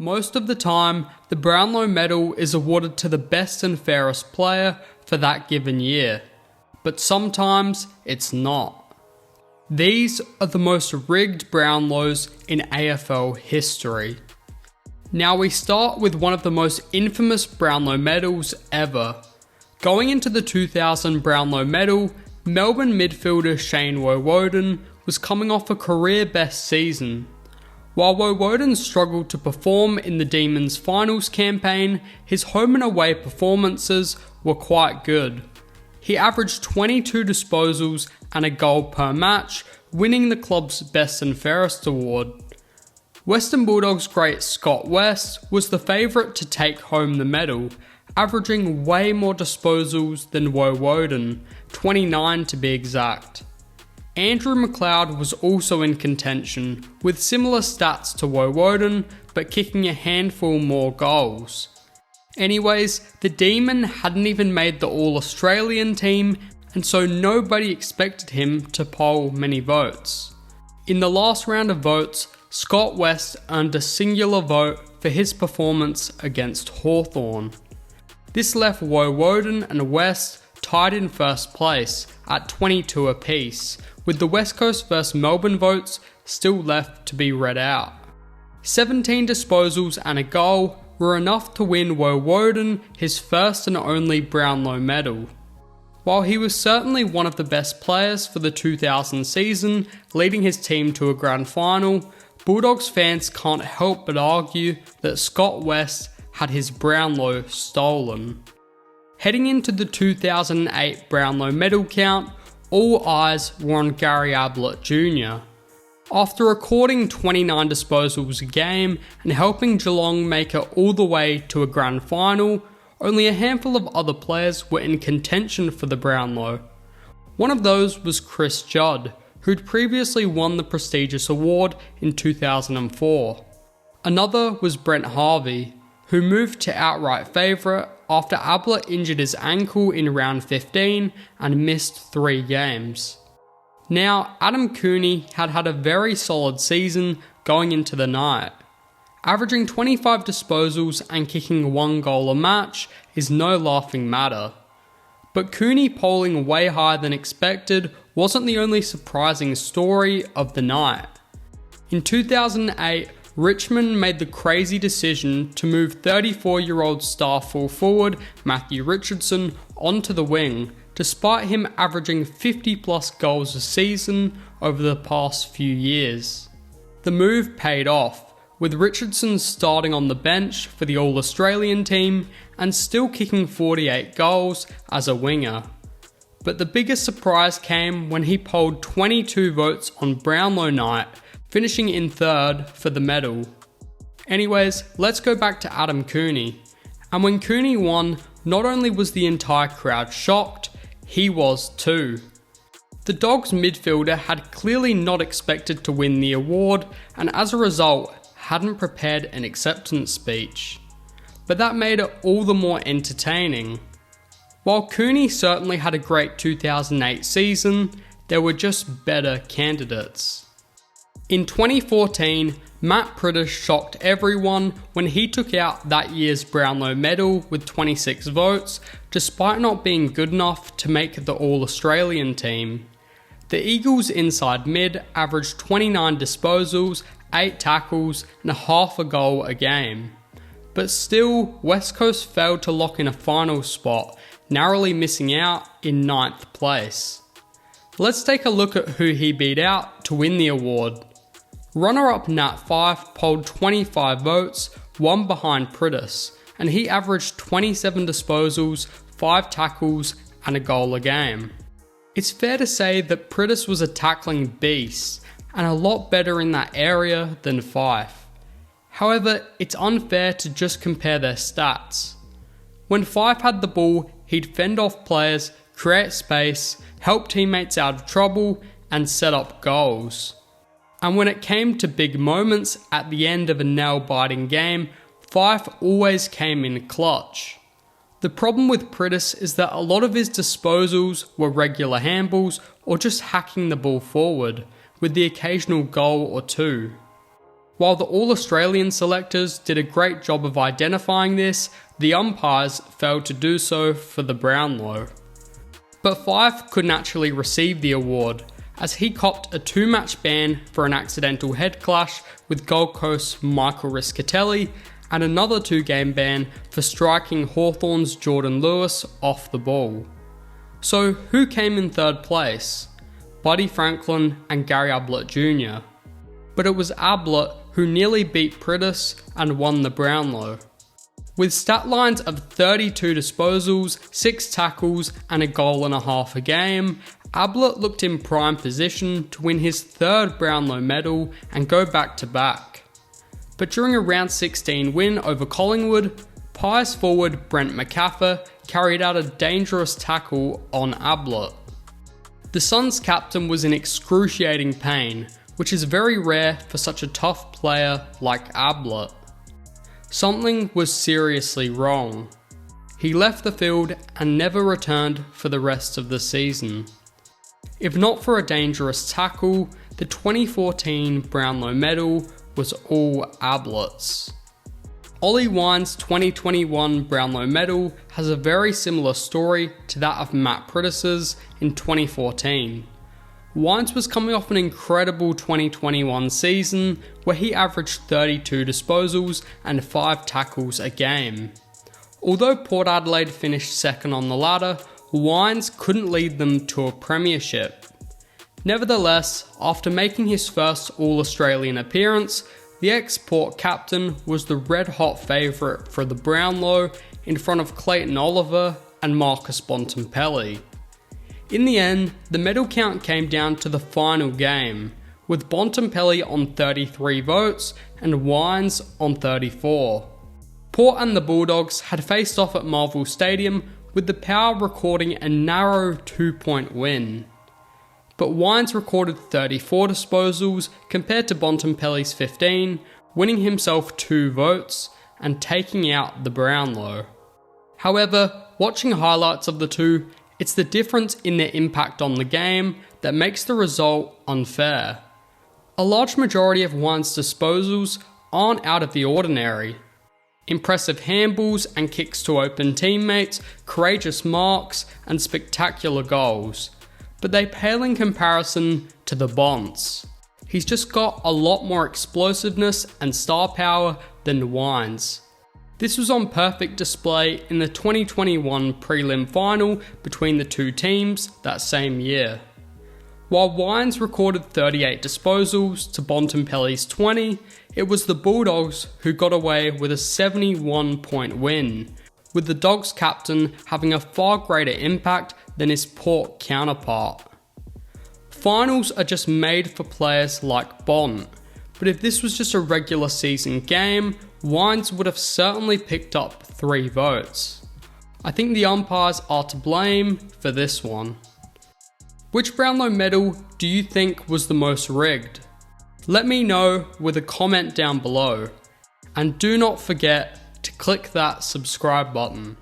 Most of the time, the Brownlow Medal is awarded to the best and fairest player for that given year, but sometimes it's not. These are the most rigged Brownlows in AFL history. Now we start with one of the most infamous Brownlow medals ever. Going into the 2000 Brownlow medal, Melbourne midfielder Shane Woewodin was coming off a career best season. While Woewodin struggled to perform in the Demons finals campaign, his home and away performances were quite good. He averaged 22 disposals and a goal per match, winning the club's Best and Fairest award. Western Bulldogs great Scott West was the favourite to take home the medal, averaging way more disposals than Woewodin, 29 to be exact. Andrew McLeod was also in contention, with similar stats to Woewodin, but kicking a handful more goals. Anyways, the Demon hadn't even made the All-Australian team, and so nobody expected him to poll many votes. In the last round of votes, Scott West earned a singular vote for his performance against Hawthorn. This left Woewodin and West tied in first place at 22 apiece, with the West Coast vs Melbourne votes still left to be read out. 17 disposals and a goal were enough to win Woewodin his first and only Brownlow medal. While he was certainly one of the best players for the 2000 season, leading his team to a grand final, Bulldogs fans can't help but argue that Scott West had his Brownlow stolen. Heading into the 2008 Brownlow medal count, all eyes were on Gary Ablett Jr. After recording 29 disposals a game and helping Geelong make it all the way to a grand final, only a handful of other players were in contention for the Brownlow. One of those was Chris Judd, who'd previously won the prestigious award in 2004. Another was Brent Harvey, who moved to outright favourite after Ablett injured his ankle in round 15 and missed 3 games. Now, Adam Cooney had a very solid season going into the night. Averaging 25 disposals and kicking 1 goal a match is no laughing matter. But Cooney polling way higher than expected wasn't the only surprising story of the night. In 2008, Richmond made the crazy decision to move 34-year-old star full forward Matthew Richardson onto the wing, despite him averaging 50 plus goals a season over the past few years. The move paid off, with Richardson starting on the bench for the All-Australian team and still kicking 48 goals as a winger. But the biggest surprise came when he polled 22 votes on Brownlow night, finishing in third for the medal. Anyways, let's go back to Adam Cooney. And when Cooney won, not only was the entire crowd shocked, he was too. The Dogs midfielder had clearly not expected to win the award, and as a result, hadn't prepared an acceptance speech. But that made it all the more entertaining. While Cooney certainly had a great 2008 season, there were just better candidates. In 2014, Matt Priddis shocked everyone when he took out that year's Brownlow medal with 26 votes, despite not being good enough to make the All-Australian team. The Eagles inside mid averaged 29 disposals, 8 tackles and half a goal a game. But still, West Coast failed to lock in a final spot, narrowly missing out in 9th place. Let's take a look at who he beat out to win the award. Runner-up Nat Fyfe polled 25 votes, one behind Priddis, and he averaged 27 disposals, 5 tackles and a goal a game. It's fair to say that Priddis was a tackling beast, and a lot better in that area than Fyfe. However, it's unfair to just compare their stats. When Fyfe had the ball, he'd fend off players, create space, help teammates out of trouble, and set up goals. And when it came to big moments at the end of a nail-biting game, Fyfe always came in clutch. The problem with Priddis is that a lot of his disposals were regular handballs or just hacking the ball forward, with the occasional goal or two. While the All-Australian selectors did a great job of identifying this, the umpires failed to do so for the Brownlow. But Fyfe couldn't actually receive the award, as he copped a 2-match ban for an accidental head clash with Gold Coast's Michael Rischitelli, and another 2-game ban for striking Hawthorn's Jordan Lewis off the ball. So who came in third place? Buddy Franklin and Gary Ablett Jr. But it was Ablett who nearly beat Priddis and won the Brownlow. With stat lines of 32 disposals, 6 tackles and a goal and a half a game, Ablett looked in prime position to win his 3rd Brownlow medal and go back to back. But during a round 16 win over Collingwood, Pies forward Brent McCaffer carried out a dangerous tackle on Ablett. The Suns captain was in excruciating pain, which is very rare for such a tough player like Ablett. Something was seriously wrong. He left the field and never returned for the rest of the season. If not for a dangerous tackle, the 2014 Brownlow medal was all Ablett's. Ollie Wines' 2021 Brownlow medal has a very similar story to that of Matt Priddis's in 2014. Wines was coming off an incredible 2021 season where he averaged 32 disposals and 5 tackles a game. Although Port Adelaide finished second on the ladder, Wines couldn't lead them to a premiership. Nevertheless, after making his first All-Australian appearance, the ex-Port captain was the red-hot favourite for the Brownlow in front of Clayton Oliver and Marcus Bontempelli. In the end, the medal count came down to the final game, with Bontempelli on 33 votes and Wines on 34. Port and the Bulldogs had faced off at Marvel Stadium, with the Power recording a narrow 2-point win. But Wines recorded 34 disposals compared to Bontempelli's 15, winning himself 2 votes and taking out the Brownlow. However, watching highlights of the two, it's the difference in their impact on the game that makes the result unfair. A large majority of Wines' disposals aren't out of the ordinary. Impressive handballs and kicks to open teammates, courageous marks and spectacular goals. But they pale in comparison to the Bonts. He's just got a lot more explosiveness and star power than Wines. This was on perfect display in the 2021 prelim final between the two teams that same year. While Wines recorded 38 disposals to Bontempelli's 20, it was the Bulldogs who got away with a 71-point win, with the Dogs captain having a far greater impact than his Port counterpart. Finals are just made for players like Bont, but if this was just a regular season game, Wines would have certainly picked up 3 votes. I think the umpires are to blame for this one. Which Brownlow medal do you think was the most rigged? Let me know with a comment down below. And do not forget to click that subscribe button.